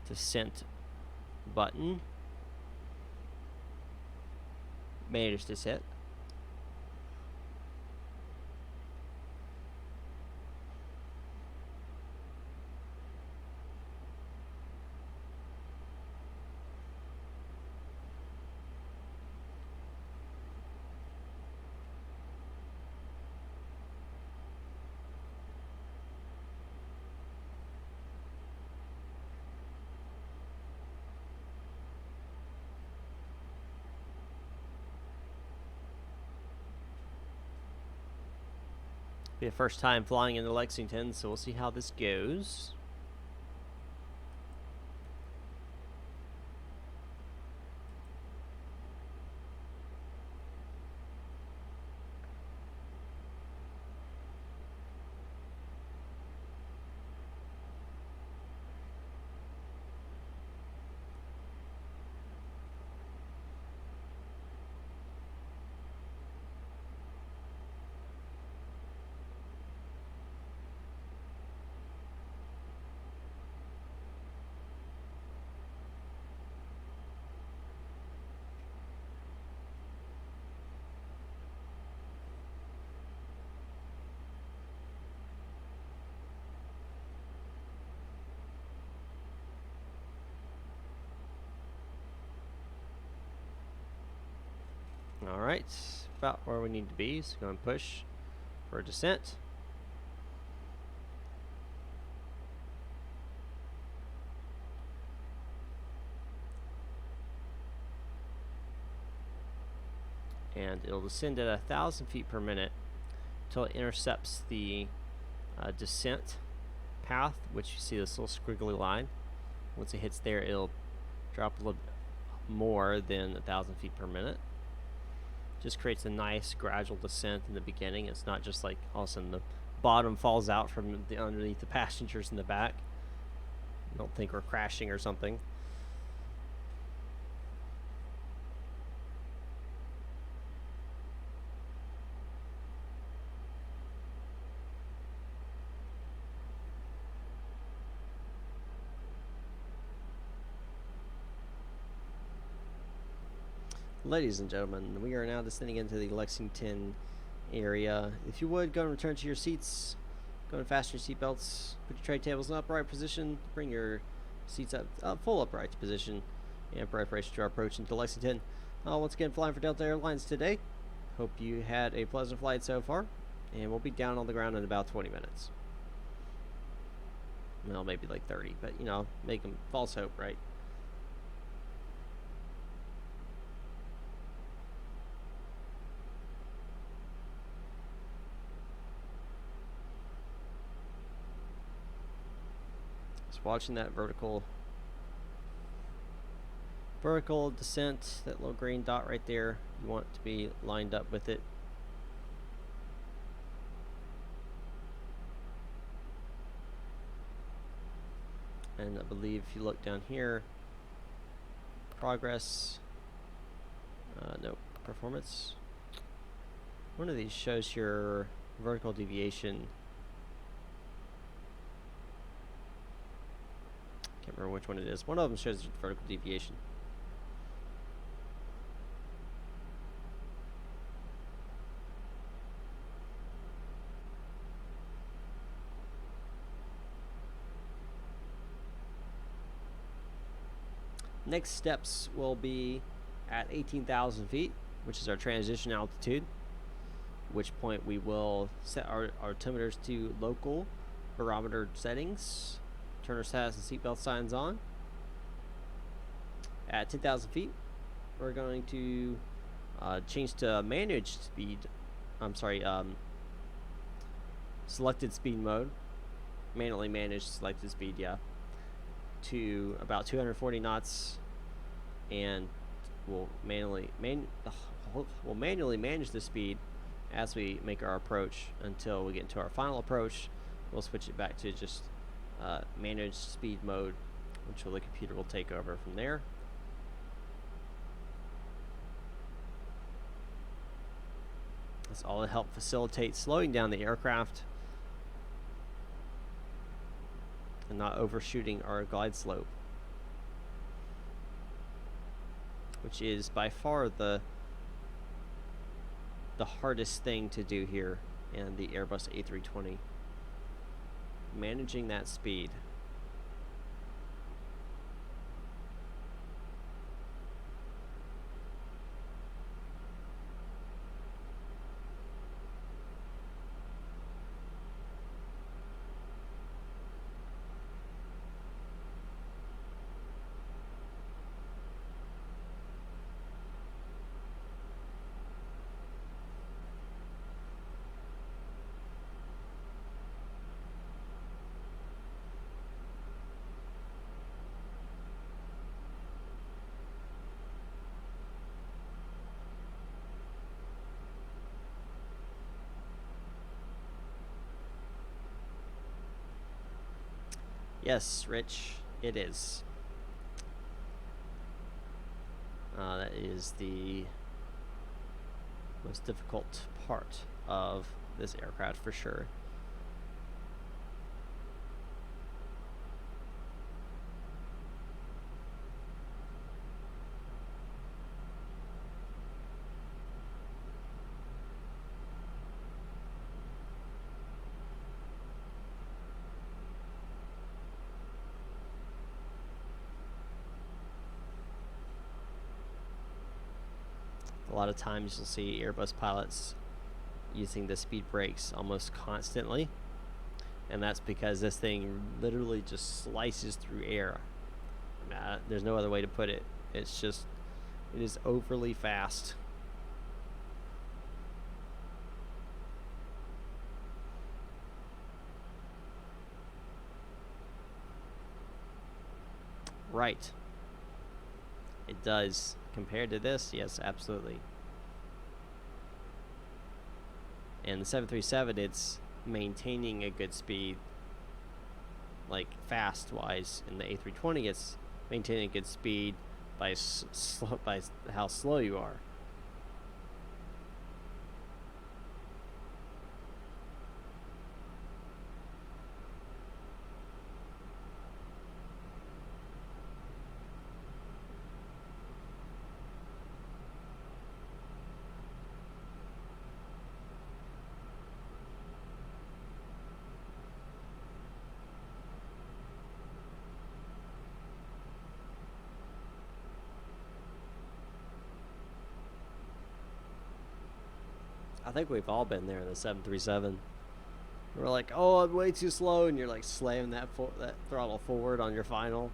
descent button. Managed to set. Be a first time flying into Lexington, so we'll see how this goes. Alright, about where we need to be, so go and push for descent. And it'll descend at 1,000 feet per minute until it intercepts the descent path, which you see this little squiggly line. Once it hits there, it'll drop a little bit more than 1,000 feet per minute. Just creates a nice gradual descent in the beginning. It's not just like all of a sudden the bottom falls out from the underneath the passengers in the back. Don't think we're crashing or something. Ladies and gentlemen, we are now descending into the Lexington area. If you would, go and return to your seats. Go and fasten your seatbelts. Put your tray tables in upright position. Bring your seats up full upright position. And preparation to our approach into Lexington. Once again, flying for Delta Airlines today. Hope you had a pleasant flight so far. And we'll be down on the ground in about 20 minutes. Well, maybe like 30, but you know, make them false hope, right? Watching that vertical descent, that little green dot right there, you want to be lined up with it. And I believe if you look down here, progress, no, performance, One of these shows your vertical deviation. Can't remember which one it is. One of them shows vertical deviation. Next steps will be at 18,000 feet, which is our transition altitude, at which point we will set our altimeters to local barometer settings, turn our status and seatbelt signs on. At 10,000 feet, we're going to change to managed speed. Selected speed mode, manually managed selected speed, to about 240 knots, and we'll manually manage the speed as we make our approach until we get into our final approach. We'll switch it back to just managed speed mode, which the computer will take over from there. That's all to help facilitate slowing down the aircraft and not overshooting our glide slope, which is by far the hardest thing to do here in the Airbus A320. Managing that speed. Yes, Rich, it is. That is the most difficult part of this aircraft for sure. A lot of times you'll see Airbus pilots using the speed brakes almost constantly, and that's because this thing literally just slices through air. There's no other way to put it. It is overly fast. Right. It does. Compared to this, yes, absolutely. And the 737, it's maintaining a good speed, like fast-wise. In the A320, it's maintaining a good speed by how slow you are. I think we've all been there in the 737. We're like, oh, I'm way too slow, and you're like slamming that throttle forward on your final.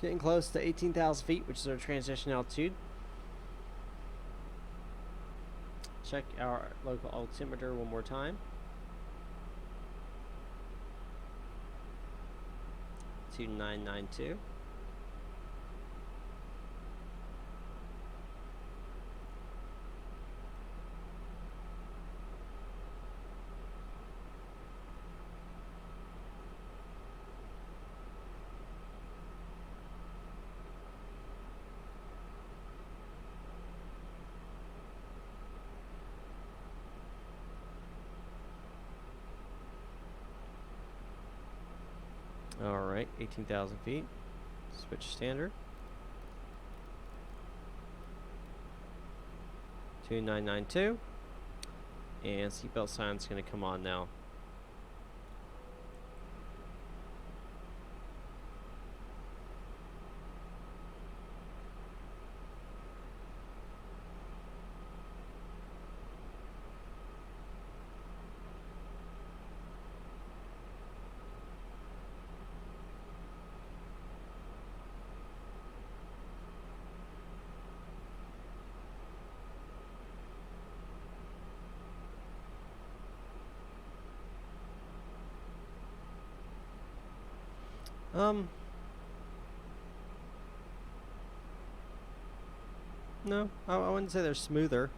Getting close to 18,000 feet, which is our transition altitude. Check our local altimeter one more time. 2992. Alright, 18,000 feet. Switch standard. 2992. And seatbelt sign's going to come on now. No, I wouldn't say they're smoother.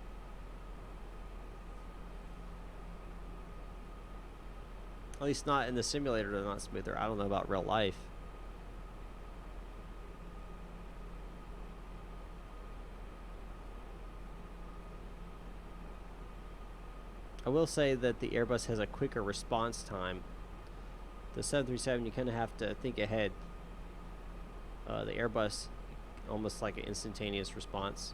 At least not in the simulator, they're not smoother. I don't know about real life. I will say that the Airbus has a quicker response time. The 737, you kind of have to think ahead. The Airbus, almost like an instantaneous response.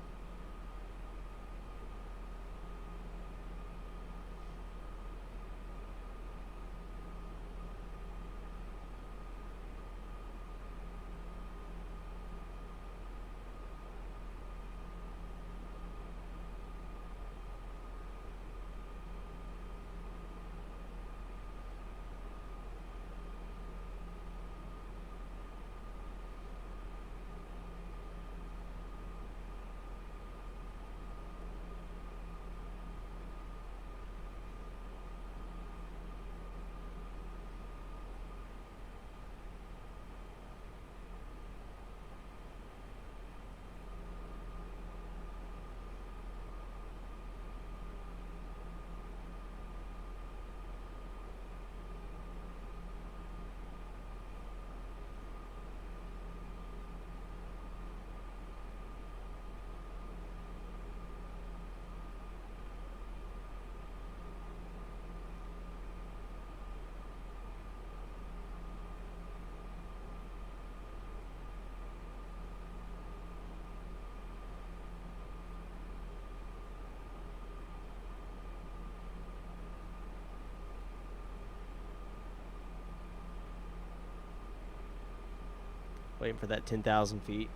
Waiting for that 10,000 feet.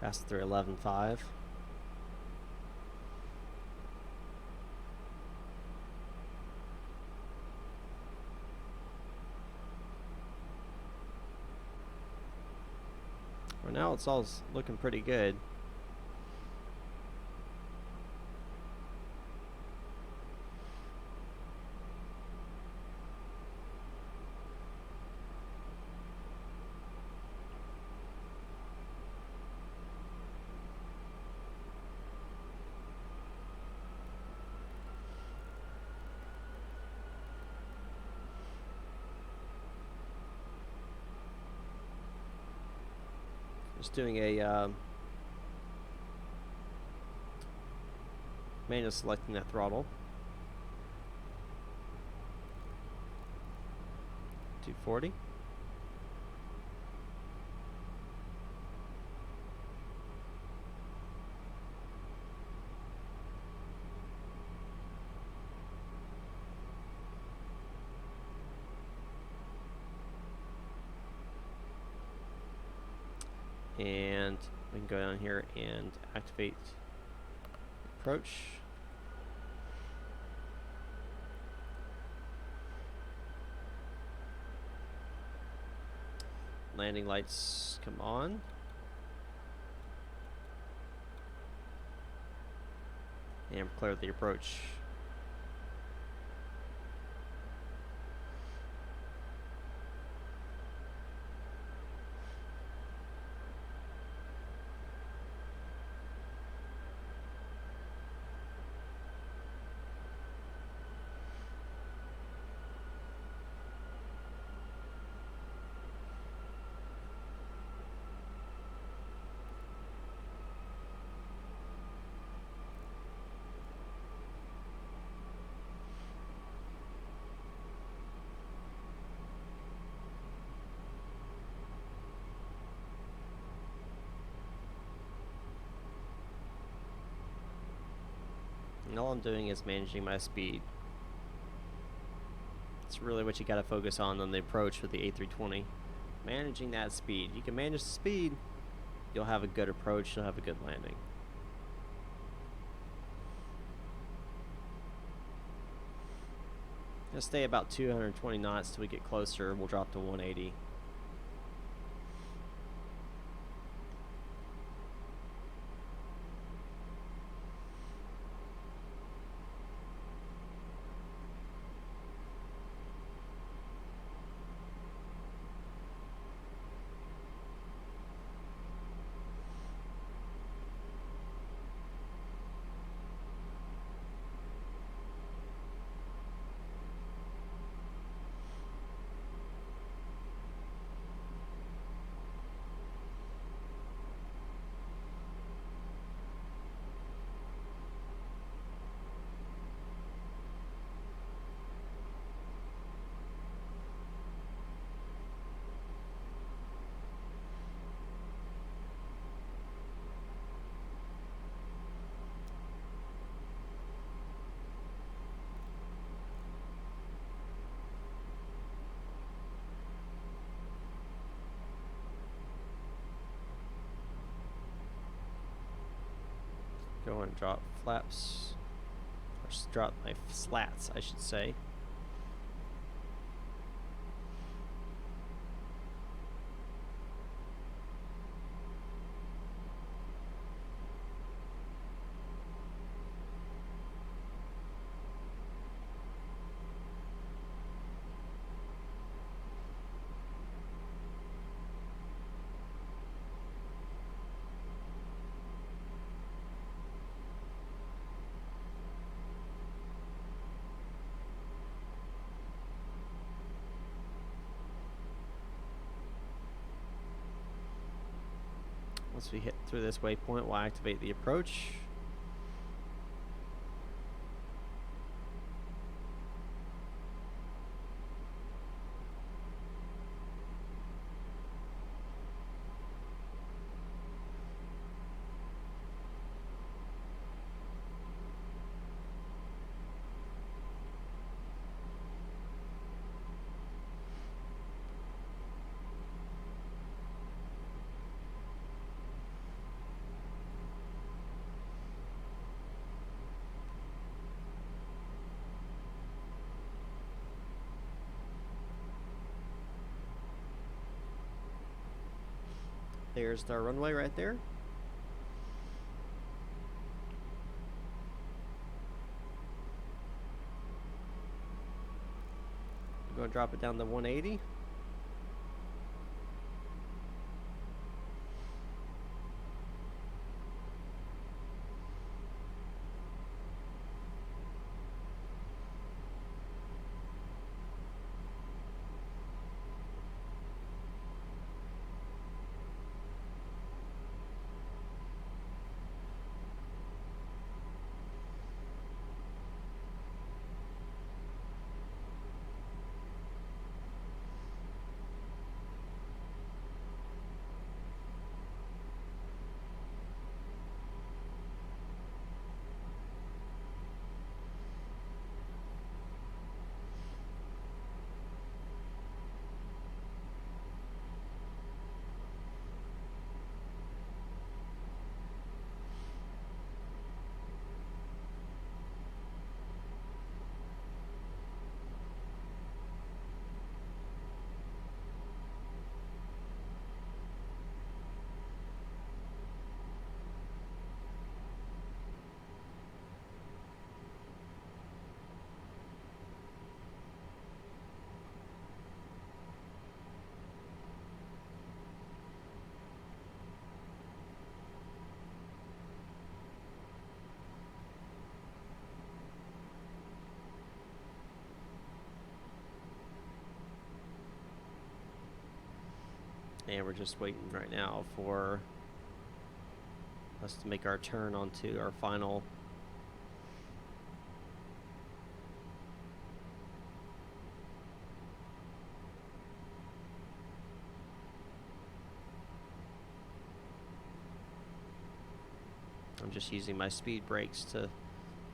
Passed through 11.5. For now, it's all looking pretty good. Just doing a manual selecting that throttle. 240. And we can go down here and activate approach. Landing lights come on. And clear the approach. And all I'm doing is managing my speed. It's really what you gotta focus on the approach with the A320. Managing that speed. You can manage the speed, you'll have a good approach, you'll have a good landing. Gonna stay about 220 knots till we get closer. We'll drop to 180. Go and drop flaps, or drop my slats, I should say. Once we hit through this waypoint, we'll activate the approach. There's our runway right there. We're going to drop it down to 180. And we're just waiting right now for us to make our turn onto our final I'm just using my speed brakes to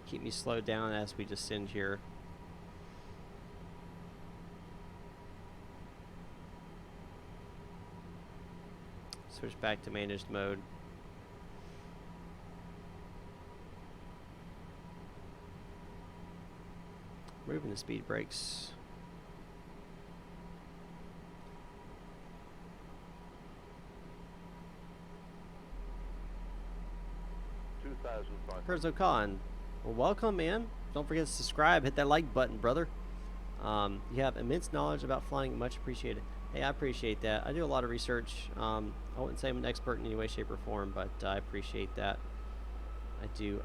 keep me slowed down as we descend here. Switch back to managed mode. Moving the speed brakes. Kurz Khan, well, welcome, man. Don't forget to subscribe. Hit that like button, brother. You have immense knowledge about flying. Much appreciated. Hey, I appreciate that. I do a lot of research. I wouldn't say I'm an expert in any way, shape, or form, but I appreciate that. I do.